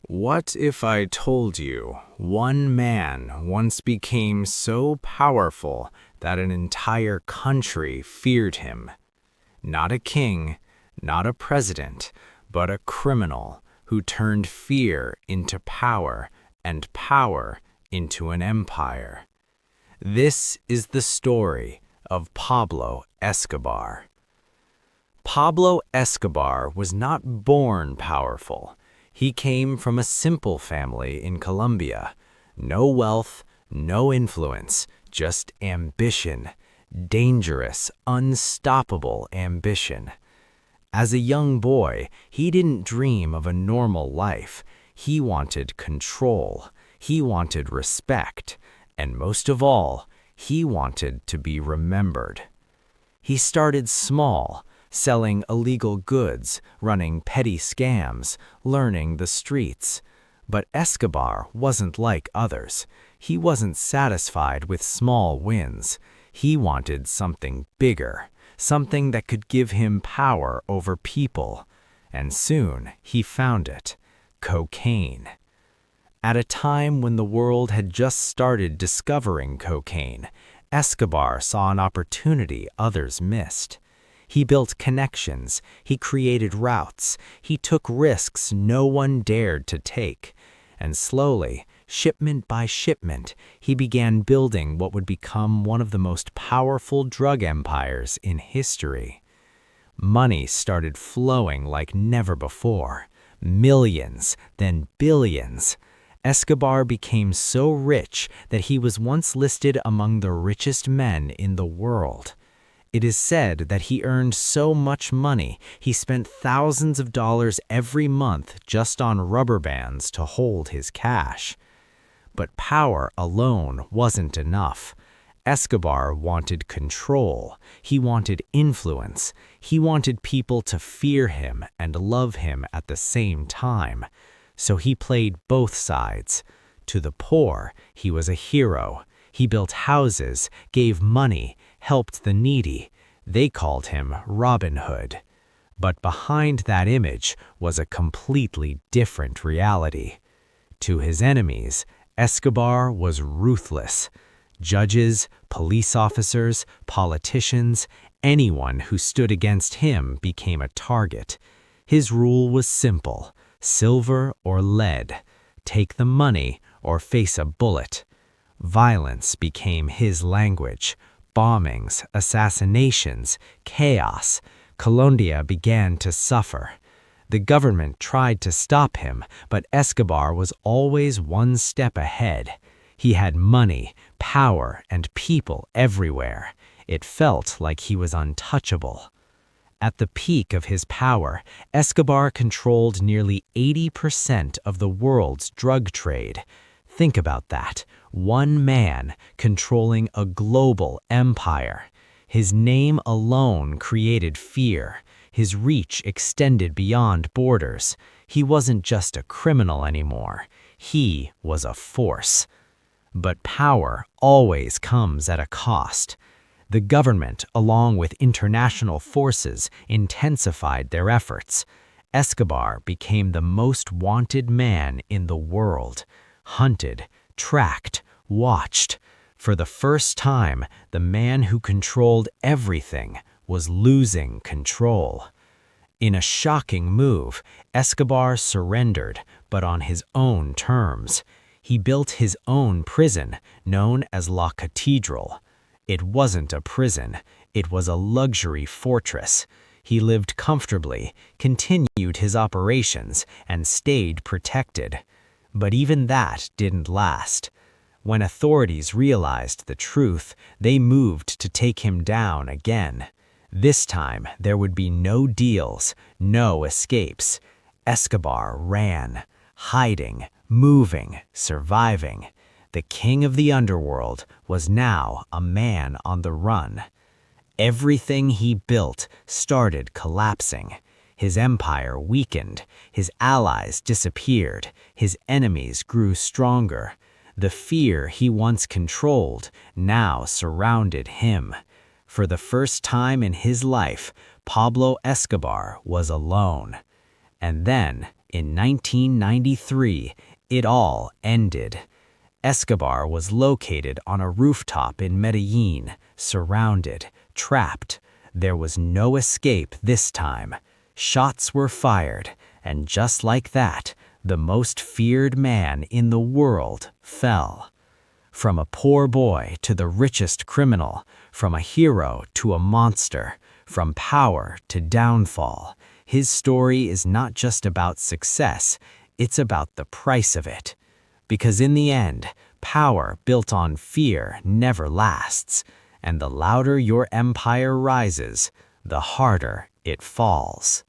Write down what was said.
What if I told you one man once became so powerful that an entire country feared him? Not a king, not a president, but a criminal who turned fear into power and power into an empire. This is the story of Pablo Escobar. Pablo Escobar was not born powerful. He came from a simple family in Colombia. No wealth, no influence, just ambition. Dangerous, unstoppable ambition. As a young boy, he didn't dream of a normal life. He wanted control. He wanted respect. And most of all, he wanted to be remembered. He started small, selling illegal goods, running petty scams, learning the streets. But Escobar wasn't like others. He wasn't satisfied with small wins. He wanted something bigger, something that could give him power over people. And soon he found it: cocaine. At a time when the world had just started discovering cocaine, Escobar saw an opportunity others missed. He built connections, he created routes, he took risks no one dared to take. And slowly, shipment by shipment, he began building what would become one of the most powerful drug empires in history. Money started flowing like never before. Millions, then billions. Escobar became so rich that he was once listed among the richest men in the world. It is said that he earned so much money, he spent thousands of dollars every month just on rubber bands to hold his cash. But power alone wasn't enough. Escobar wanted control. He wanted influence. He wanted people to fear him and love him at the same time. So he played both sides. To the poor, he was a hero. He built houses, gave money, helped the needy. They called him Robin Hood. But behind that image was a completely different reality. To his enemies, Escobar was ruthless. Judges, police officers, politicians, anyone who stood against him became a target. His rule was simple: silver or lead. Take the money or face a bullet. Violence became his language. Bombings, assassinations, chaos. Colombia began to suffer. The government tried to stop him, but Escobar was always one step ahead. He had money, power, and people everywhere. It felt like he was untouchable. At the peak of his power, Escobar controlled nearly 80% of the world's drug trade. Think about that. One man controlling a global empire. His name alone created fear. His reach extended beyond borders. He wasn't just a criminal anymore. He was a force. But power always comes at a cost. The government, along with international forces, intensified their efforts. Escobar became the most wanted man in the world. Hunted, tracked, watched. For the first time, the man who controlled everything was losing control. In a shocking move, Escobar surrendered, but on his own terms. He built his own prison, known as La Catedral. It wasn't a prison, it was a luxury fortress. He lived comfortably, continued his operations, and stayed protected. But even that didn't last. When authorities realized the truth, they moved to take him down again. This time, there would be no deals, no escapes. Escobar ran, hiding, moving, surviving. The king of the underworld was now a man on the run. Everything he built started collapsing. His empire weakened, his allies disappeared, his enemies grew stronger. The fear he once controlled now surrounded him. For the first time in his life, Pablo Escobar was alone. And then In 1993, it all ended. Escobar was located on a rooftop in Medellín, surrounded, trapped. There was no escape this time. Shots were fired, and just like that, the most feared man in the world fell. From a poor boy to the richest criminal, from a hero to a monster, from power to downfall, his story is not just about success, it's about the price of it. Because in the end, power built on fear never lasts, and the louder your empire rises, the harder it falls.